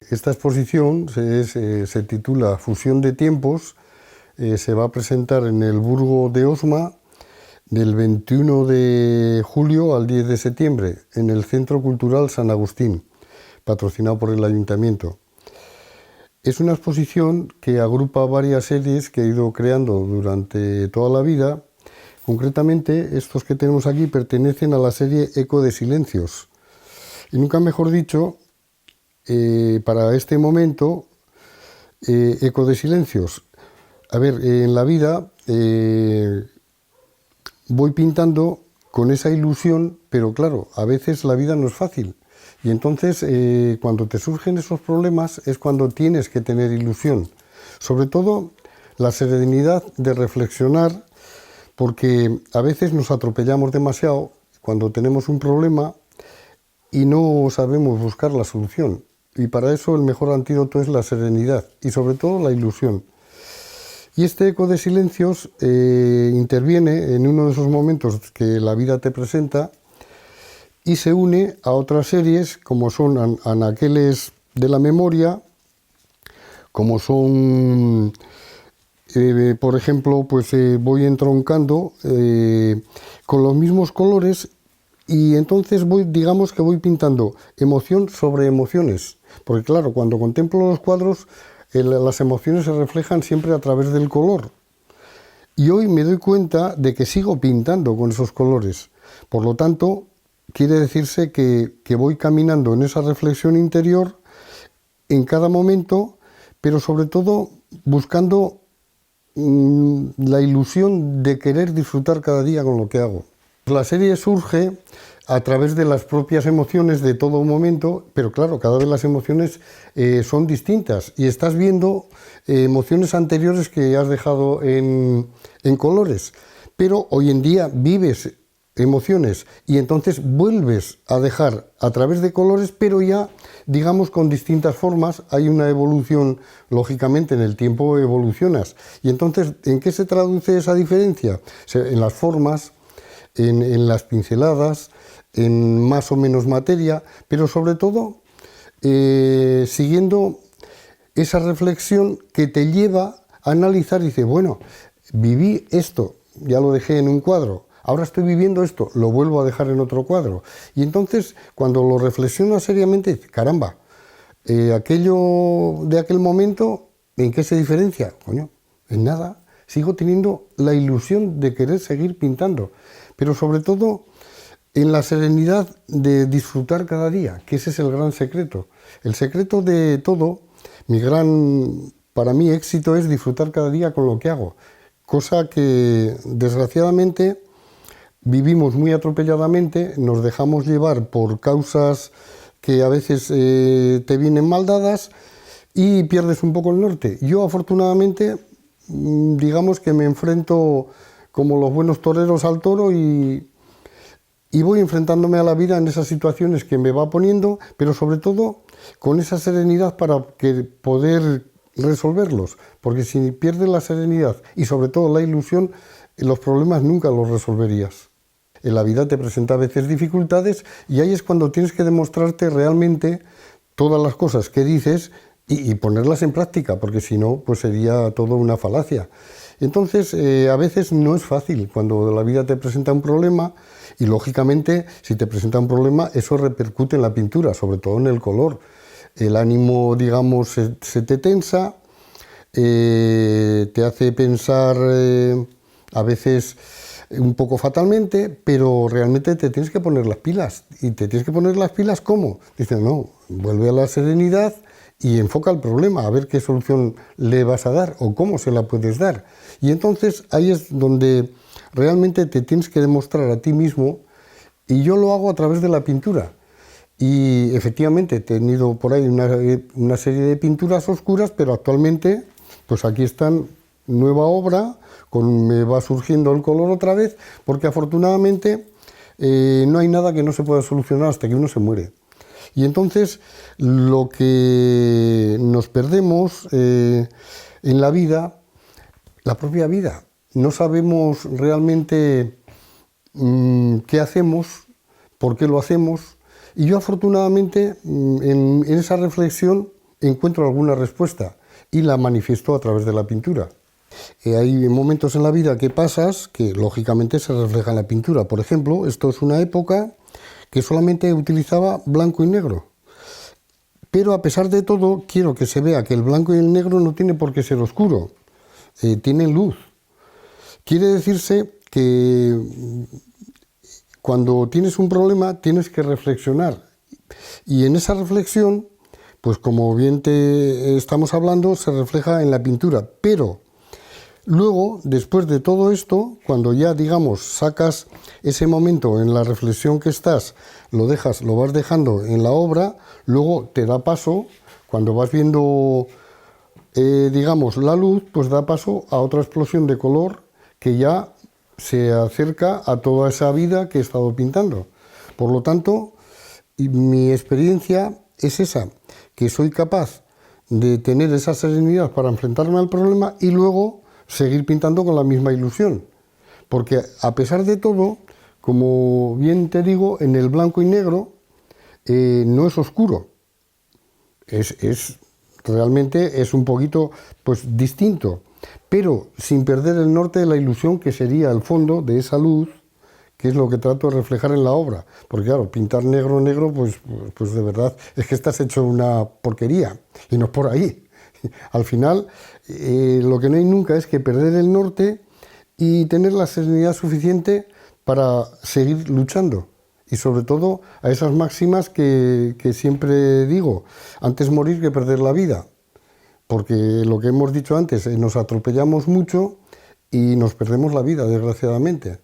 Esta exposición se titula Fusión de tiempos, se va a presentar en el Burgo de Osma del 21 de julio al 10 de septiembre en el Centro Cultural San Agustín, patrocinado por el Ayuntamiento. Es una exposición que agrupa varias series que he ido creando durante toda la vida. Concretamente, estos que tenemos aquí pertenecen a la serie Eco de Silencios. Y nunca mejor dicho, para este momento, Eco de Silencios. A ver, en la vida voy pintando con esa ilusión, pero claro, a veces la vida no es fácil. Y entonces, cuando te surgen esos problemas, es cuando tienes que tener ilusión. Sobre todo, la serenidad de reflexionar, porque a veces nos atropellamos demasiado cuando tenemos un problema y no sabemos buscar la solución. Y para eso el mejor antídoto es la serenidad y sobre todo la ilusión. Y este Eco de Silencios interviene en uno de esos momentos que la vida te presenta y se une a otras series como son Anaqueles de la Memoria, como son, por ejemplo, pues voy entroncando con los mismos colores y entonces digamos que voy pintando emoción sobre emociones. Porque claro, cuando contemplo los cuadros, las emociones se reflejan siempre a través del color. Y hoy me doy cuenta de que sigo pintando con esos colores. Por lo tanto, quiere decirse que voy caminando en esa reflexión interior en cada momento, pero sobre todo buscando la ilusión de querer disfrutar cada día con lo que hago. La serie surge a través de las propias emociones de todo momento, pero claro, cada vez las emociones son distintas y estás viendo emociones anteriores que has dejado en colores, pero hoy en día vives emociones y entonces vuelves a dejar a través de colores, pero ya digamos con distintas formas. Hay una evolución, lógicamente en el tiempo evolucionas y entonces ¿en qué se traduce esa diferencia? En las formas, en las pinceladas, en más o menos materia, pero sobre todo siguiendo esa reflexión que te lleva a analizar y dice, bueno, viví esto, ya lo dejé en un cuadro, ahora estoy viviendo esto, lo vuelvo a dejar en otro cuadro. Y entonces, cuando lo reflexionas seriamente, dices, caramba, aquello de aquel momento, ¿en qué se diferencia? Coño, en nada. Sigo teniendo la ilusión de querer seguir pintando, pero sobre todo en la serenidad de disfrutar cada día, que ese es el gran secreto. El secreto de todo, para mí éxito es disfrutar cada día con lo que hago, cosa que desgraciadamente vivimos muy atropelladamente, nos dejamos llevar por causas que a veces te vienen mal dadas y pierdes un poco el norte. Yo afortunadamente, digamos que me enfrento como los buenos toreros al toro y voy enfrentándome a la vida en esas situaciones que me va poniendo, pero sobre todo con esa serenidad para poder resolverlos, porque si pierdes la serenidad y sobre todo la ilusión, los problemas nunca los resolverías. En la vida te presenta a veces dificultades y ahí es cuando tienes que demostrarte realmente todas las cosas que dices y ponerlas en práctica, porque si no, pues sería todo una falacia. Entonces, a veces no es fácil cuando la vida te presenta un problema y, lógicamente, si te presenta un problema, eso repercute en la pintura, sobre todo en el color. El ánimo, digamos, se te tensa, te hace pensar a veces un poco fatalmente, pero realmente te tienes que poner las pilas. ¿Y te tienes que poner las pilas cómo? Dices, no, vuelve a la serenidad y enfoca el problema, a ver qué solución le vas a dar o cómo se la puedes dar. Y entonces ahí es donde realmente te tienes que demostrar a ti mismo, y yo lo hago a través de la pintura. Y efectivamente he tenido por ahí una serie de pinturas oscuras, pero actualmente pues aquí están, nueva obra, me va surgiendo el color otra vez, porque afortunadamente no hay nada que no se pueda solucionar hasta que uno se muere. Y entonces lo que nos perdemos en la vida, la propia vida, no sabemos realmente qué hacemos, por qué lo hacemos. Y yo afortunadamente en esa reflexión encuentro alguna respuesta y la manifiesto a través de la pintura. Hay momentos en la vida que pasas que lógicamente se reflejan en la pintura. Por ejemplo, esto es una época que solamente utilizaba blanco y negro. Pero a pesar de todo, quiero que se vea que el blanco y el negro no tiene por qué ser oscuro, tienen luz. Quiere decirse que cuando tienes un problema tienes que reflexionar. Y en esa reflexión, pues como bien te estamos hablando, se refleja en la pintura. Pero luego, después de todo esto, cuando ya, digamos, sacas ese momento en la reflexión que estás, lo vas dejando en la obra, luego te da paso, cuando vas viendo, digamos, la luz, pues da paso a otra explosión de color que ya se acerca a toda esa vida que he estado pintando. Por lo tanto, mi experiencia es esa, que soy capaz de tener esa serenidad para enfrentarme al problema y luego seguir pintando con la misma ilusión. Porque a pesar de todo, como bien te digo, en el blanco y negro no es oscuro. Realmente es un poquito pues, distinto, pero sin perder el norte de la ilusión que sería el fondo de esa luz, que es lo que trato de reflejar en la obra. Porque claro, pintar negro, pues de verdad es que estás hecho una porquería, y no es por ahí. Al final, lo que no hay nunca es que perder el norte y tener la serenidad suficiente para seguir luchando. Y sobre todo a esas máximas que siempre digo, antes morir que perder la vida. Porque lo que hemos dicho antes, nos atropellamos mucho y nos perdemos la vida, desgraciadamente.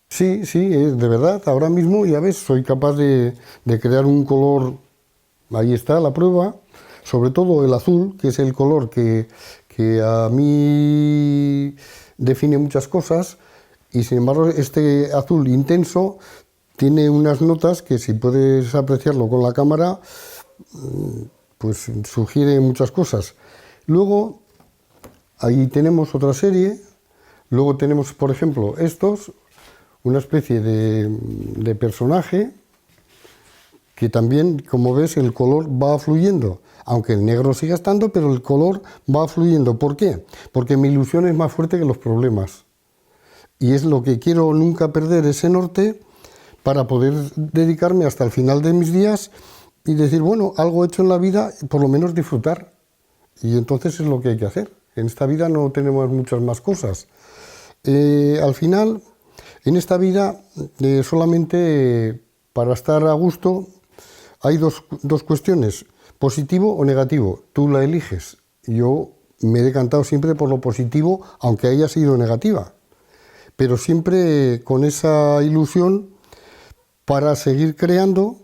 Sí, de verdad, ahora mismo, ya ves, soy capaz de crear un color, ahí está la prueba, sobre todo el azul, que es el color que a mí define muchas cosas, y sin embargo este azul intenso tiene unas notas que si puedes apreciarlo con la cámara, pues sugiere muchas cosas. Luego, ahí tenemos otra serie, luego tenemos, por ejemplo, estos, una especie de personaje que también, como ves, el color va fluyendo, aunque el negro siga estando, pero el color va fluyendo. ¿Por qué? Porque mi ilusión es más fuerte que los problemas. Y es lo que quiero nunca perder, ese norte, para poder dedicarme hasta el final de mis días y decir, bueno, algo hecho en la vida, por lo menos disfrutar. Y entonces es lo que hay que hacer. En esta vida no tenemos muchas más cosas. Al final, en esta vida, solamente para estar a gusto, hay dos cuestiones, positivo o negativo. Tú la eliges. Yo me he decantado siempre por lo positivo, aunque haya sido negativa. Pero siempre con esa ilusión para seguir creando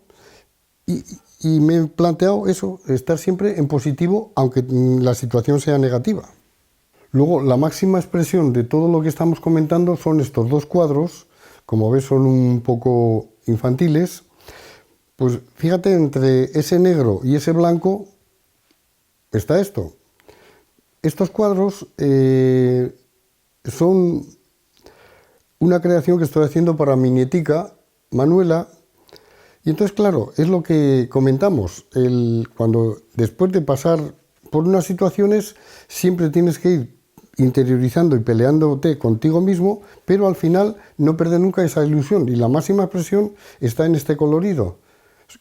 y me he planteado eso, estar siempre en positivo, aunque la situación sea negativa. Luego, la máxima expresión de todo lo que estamos comentando son estos dos cuadros, como ves son un poco infantiles. Pues fíjate, entre ese negro y ese blanco está esto. Estos cuadros son una creación que estoy haciendo para mi nietica, Manuela. Y entonces, claro, es lo que comentamos, cuando después de pasar por unas situaciones siempre tienes que ir interiorizando y peleándote contigo mismo, pero al final no perder nunca esa ilusión. Y la máxima expresión está en este colorido,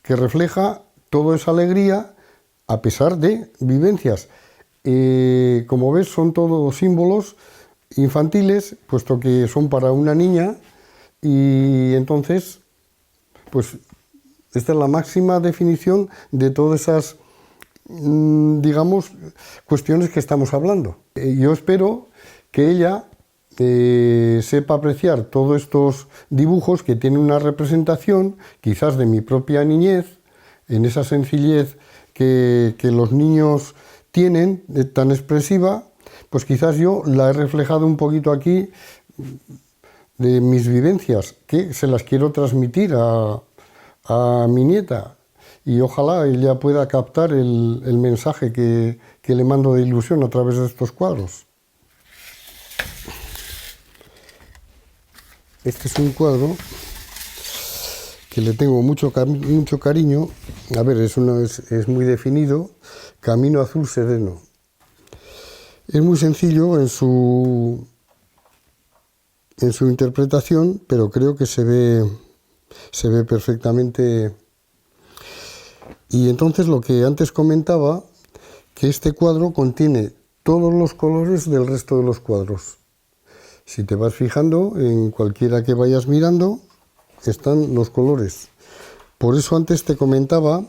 que refleja toda esa alegría a pesar de vivencias. Como ves, son todos símbolos infantiles, puesto que son para una niña, y entonces, pues esta es la máxima definición de todas esas, digamos, cuestiones que estamos hablando. Yo espero que ella sepa apreciar todos estos dibujos que tienen una representación, quizás de mi propia niñez, en esa sencillez que los niños tienen, tan expresiva, pues quizás yo la he reflejado un poquito aquí de mis vivencias, que se las quiero transmitir a mi nieta, y ojalá ella pueda captar el mensaje que le mando de ilusión a través de estos cuadros. Este es un cuadro que le tengo mucho cariño. A ver, es muy definido, Camino azul sereno. Es muy sencillo en su interpretación, pero creo que se ve perfectamente. Y entonces lo que antes comentaba, que este cuadro contiene todos los colores del resto de los cuadros. Si te vas fijando, en cualquiera que vayas mirando, están los colores. Por eso antes te comentaba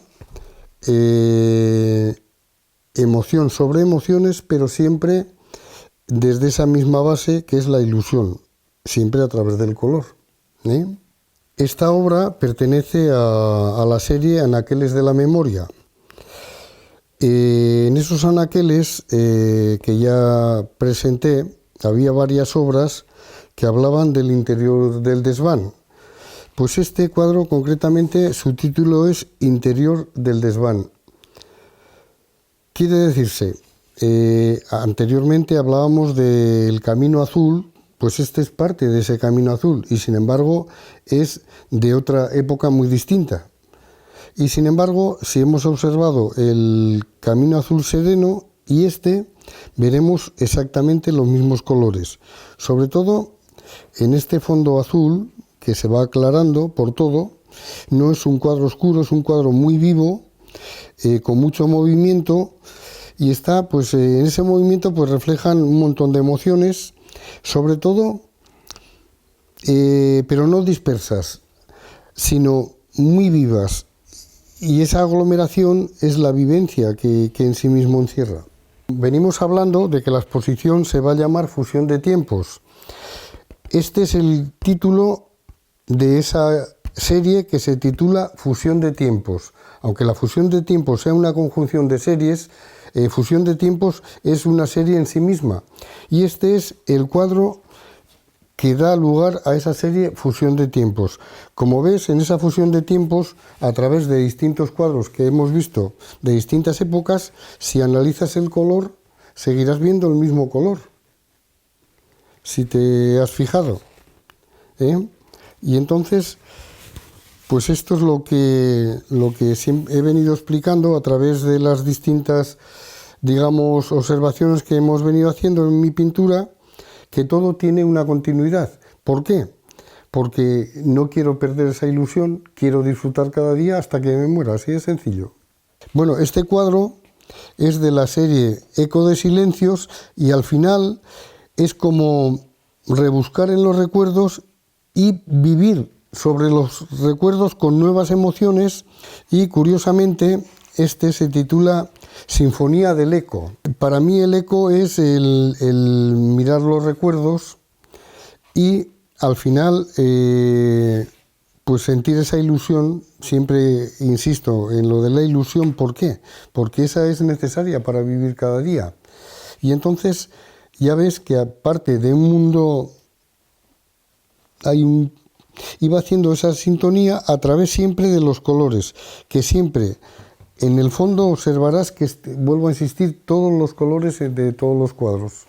emoción sobre emociones, pero siempre desde esa misma base que es la ilusión, siempre a través del color. Esta obra pertenece a la serie Anaqueles de la Memoria. En esos anaqueles que ya presenté, había varias obras que hablaban del interior del desván. Pues este cuadro, concretamente, su título es Interior del desván. Quiere decirse, anteriormente hablábamos del Camino Azul, pues este es parte de ese Camino Azul y sin embargo es de otra época muy distinta. Y sin embargo, si hemos observado el Camino Azul sereno y este, veremos exactamente los mismos colores. Sobre todo en este fondo azul que se va aclarando por todo, no es un cuadro oscuro, es un cuadro muy vivo, con mucho movimiento, y está, pues en ese movimiento pues reflejan un montón de emociones, sobre todo, pero no dispersas, sino muy vivas. Y esa aglomeración es la vivencia que en sí mismo encierra. Venimos hablando de que la exposición se va a llamar Fusión de Tiempos. Este es el título de esa serie que se titula Fusión de Tiempos. Aunque la Fusión de Tiempos sea una conjunción de series, Fusión de Tiempos es una serie en sí misma. Y este es el cuadro que da lugar a esa serie Fusión de Tiempos. Como ves, en esa fusión de tiempos, a través de distintos cuadros que hemos visto de distintas épocas, si analizas el color, seguirás viendo el mismo color, si te has fijado. Y entonces, pues esto es lo que he venido explicando a través de las distintas, digamos, observaciones que hemos venido haciendo en mi pintura, que todo tiene una continuidad. ¿Por qué? Porque no quiero perder esa ilusión, quiero disfrutar cada día hasta que me muera, así de sencillo. Bueno, este cuadro es de la serie Eco de Silencios y al final es como rebuscar en los recuerdos y vivir sobre los recuerdos con nuevas emociones, y curiosamente este se titula Sinfonía del Eco. Para mí el eco es el mirar los recuerdos y al final pues sentir esa ilusión. Siempre insisto en lo de la ilusión. ¿Por qué? Porque esa es necesaria para vivir cada día. Y entonces ya ves que aparte de un mundo iba haciendo esa sintonía a través siempre de los colores, que siempre en el fondo observarás que, vuelvo a insistir, todos los colores de todos los cuadros.